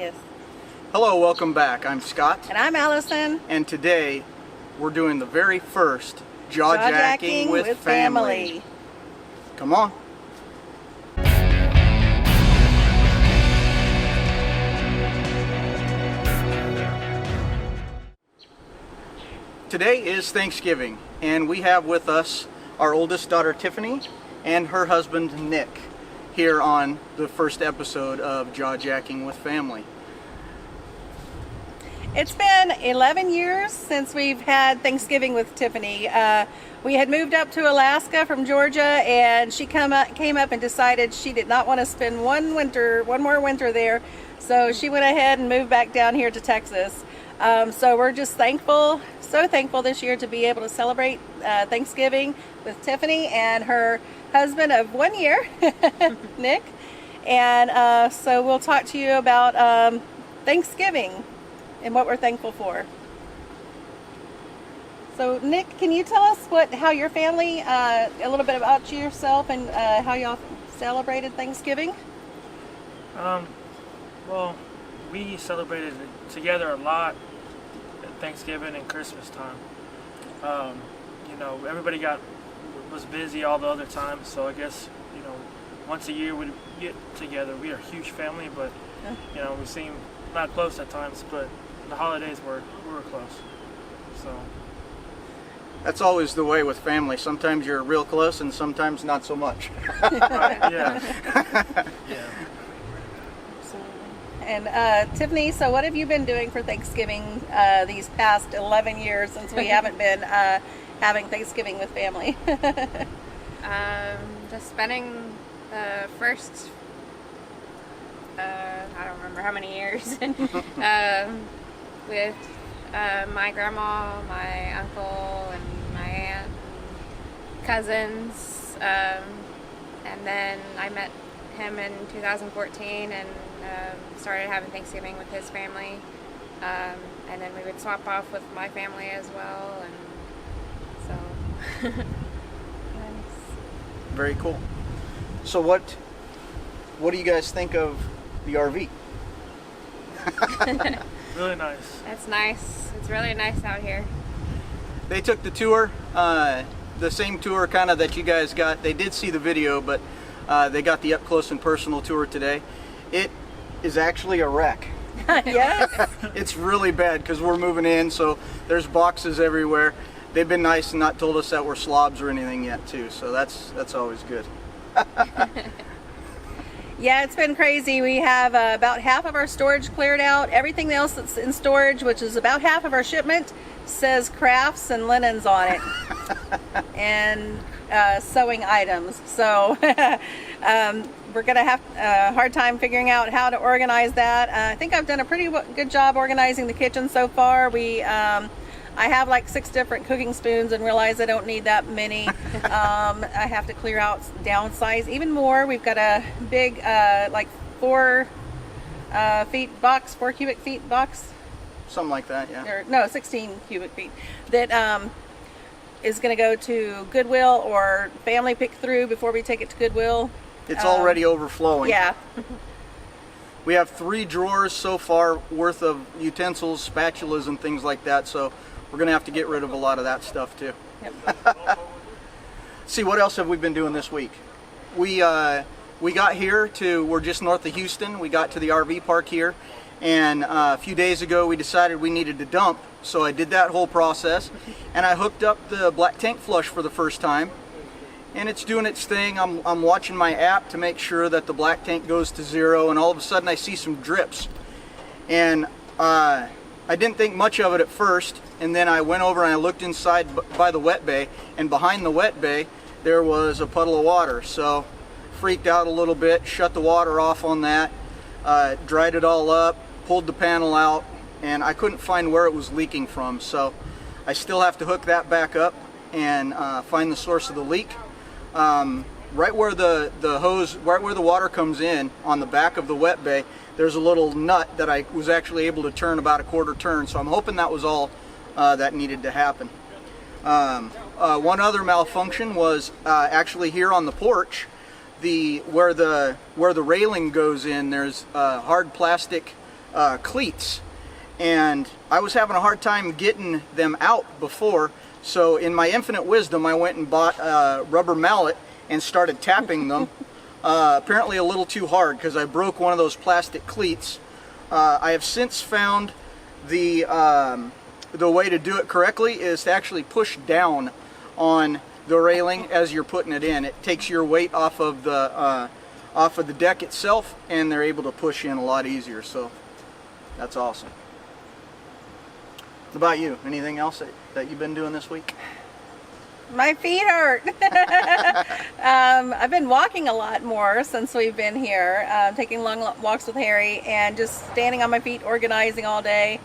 Yes. Hello, welcome back. I'm Scott. And I'm Allison. And today we're doing the very first Jaw-Jacking with family. Come on. Today is Thanksgiving, and we have with us our oldest daughter Tiffany and her husband Nick here on the first episode of Jaw-Jacking with Family. It's been 11 years since we've had Thanksgiving with Tiffany. We had moved up to Alaska from Georgia, and she came up and decided she did not want to spend one more winter there. So she went ahead and moved back down here to Texas. So we're just thankful, so thankful this year to be able to celebrate Thanksgiving with Tiffany and her husband of 1 year, Nick. And so we'll talk to you about Thanksgiving and what we're thankful for. So Nick, can you tell us how your family, a little bit about yourself and how y'all celebrated Thanksgiving? Well, we celebrated together a lot at Thanksgiving and Christmas time. Everybody was busy all the other times, so I guess, once a year we'd get together. We are a huge family, but, we seem not close at times, but the holidays we were close. So that's always the way with family. Sometimes you're real close and sometimes not so much. right, yeah. Yeah. And Tiffany, so what have you been doing for Thanksgiving these past 11 years since we haven't been having Thanksgiving with family? Just spending the first, I don't remember how many years, with my grandma, my uncle, and my aunt, and cousins, and then I met him in 2014 and started having Thanksgiving with his family, and then we would swap off with my family as well, and so Very cool. So what do you guys think of the RV? Really nice. that's nice. It's really nice out here. They took the tour, the same tour kind of that you guys got. They did see the video, but they got the up close and personal tour today. It is actually a wreck. Yes. It's really bad because we're moving in, so there's boxes everywhere. They've been nice and not told us that we're slobs or anything yet too, so that's always good. Yeah, it's been crazy. We have about half of our storage cleared out. Everything else that's in storage, which is about half of our shipment, says crafts and linens on it. And sewing items. So we're going to have a hard time figuring out how to organize that. I think I've done a pretty good job organizing the kitchen so far. I have like 6 different cooking spoons and realize I don't need that many. I have to clear out, downsize even more. We've got a big like 4 cubic feet box. Something like that, yeah. Or, no, 16 cubic feet. That is going to go to Goodwill or family pick through before we take it to Goodwill. It's already overflowing. Yeah. We have 3 drawers so far worth of utensils, spatulas, and things like that, so we're going to have to get rid of a lot of that stuff too. Yep. See, what else have we been doing this week? We got here we're just north of Houston. We got to the RV park here, and a few days ago we decided we needed to dump, so I did that whole process, and I hooked up the black tank flush for the first time, and it's doing its thing. I'm watching my app to make sure that the black tank goes to 0, and all of a sudden I see some drips, and I didn't think much of it at first, and then I went over and I looked inside by the wet bay, and behind the wet bay there was a puddle of water. So freaked out a little bit, shut the water off on that, dried it all up, pulled the panel out, and I couldn't find where it was leaking from. So I still have to hook that back up and find the source of the leak. Right where the hose, right where the water comes in on the back of the wet bay, there's a little nut that I was actually able to turn about a quarter turn, so I'm hoping that was all that needed to happen. One other malfunction was actually here on the porch. Where the railing goes in, there's hard plastic cleats, and I was having a hard time getting them out before. So in my infinite wisdom, I went and bought a rubber mallet and started tapping them. Apparently a little too hard because I broke one of those plastic cleats. I have since found the way to do it correctly is to actually push down on the railing as you're putting it in. It takes your weight off of the deck itself, and they're able to push in a lot easier. So that's awesome. What about you? Anything else that you've been doing this week? My feet hurt. I've been walking a lot more since we've been here, taking long walks with Harry and just standing on my feet, organizing all day.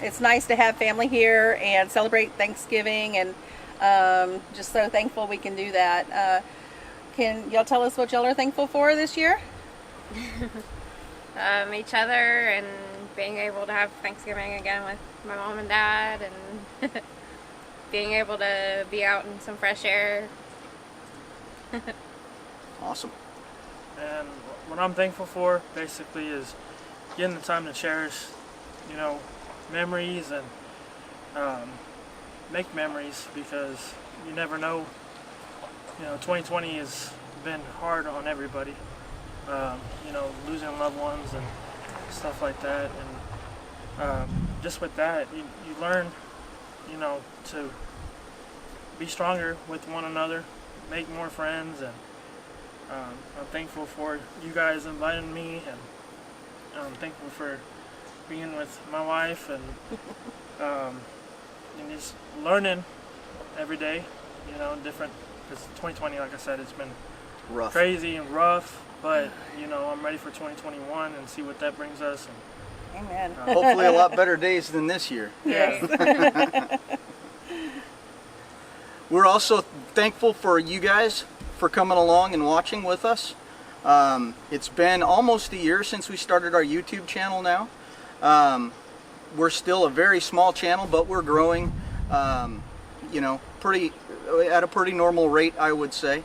It's nice to have family here and celebrate Thanksgiving, and just so thankful we can do that. Can y'all tell us what y'all are thankful for this year? Each other, and being able to have Thanksgiving again with my mom and dad, and being able to be out in some fresh air. Awesome. And what I'm thankful for basically is getting the time to cherish, memories and make memories, because you never know. 2020 has been hard on everybody. Losing loved ones and stuff like that, and just with that, you learn, to be stronger with one another, make more friends, and I'm thankful for you guys inviting me, and I'm thankful for being with my wife, and just learning every day, different, because 2020, like I said, it's been Rough. crazy and rough, but I'm ready for 2021 and see what that brings us. And, Amen. Hopefully a lot better days than this year. yeah. We're also thankful for you guys for coming along and watching with us. It's been almost a year since we started our YouTube channel now. We're still a very small channel, but we're growing, pretty at a pretty normal rate, I would say.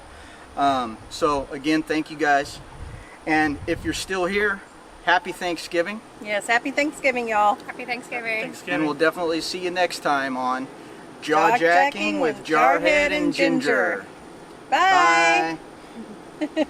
So again, thank you guys. And if you're still here, happy Thanksgiving. Yes, happy Thanksgiving, y'all. Happy Thanksgiving. And we'll definitely see you next time on Jaw Jacking with Jarhead and Ginger. Bye. Bye.